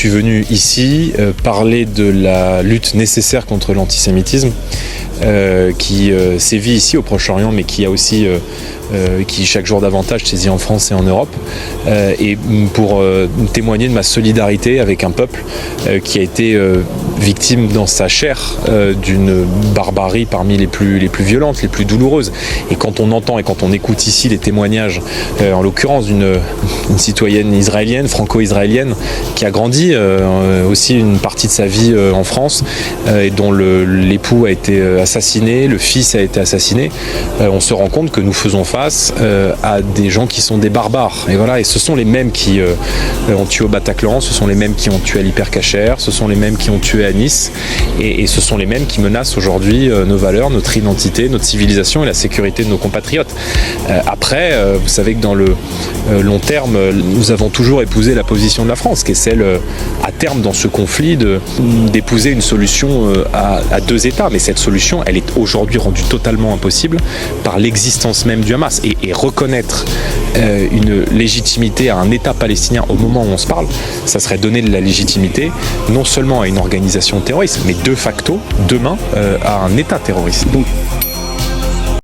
suis venu ici parler de la lutte nécessaire contre l'antisémitisme qui sévit ici au Proche-Orient, mais qui a aussi qui chaque jour davantage saisit en France et en Europe, et pour témoigner de ma solidarité avec un peuple qui a été victime dans sa chair d'une barbarie parmi les plus violentes, les plus douloureuses. Et quand on entend et quand on écoute ici les témoignages, en l'occurrence d'une citoyenne israélienne, franco-israélienne, qui a grandi aussi une partie de sa vie en France, et dont l'époux a été assassiné, le fils a été assassiné, on se rend compte que nous faisons face à des gens qui sont des barbares. Et voilà, et ce sont les mêmes qui ont tué au Bataclan, ce sont les mêmes qui ont tué à l'Hypercacher, ce sont les mêmes qui ont tué à Nice, et ce sont les mêmes qui menacent aujourd'hui nos valeurs, notre identité, notre civilisation et la sécurité de nos compatriotes. Après, vous savez que dans le long terme, nous avons toujours épousé la position de la France, qui est celle, à terme dans ce conflit, d'épouser une solution à deux États. Mais cette solution, elle est aujourd'hui rendue totalement impossible par l'existence même du Hamas. Et reconnaître une légitimité à un État palestinien au moment où on se parle, ça serait donner de la légitimité non seulement à une organisation terroriste, mais de facto, demain, à un État terroriste.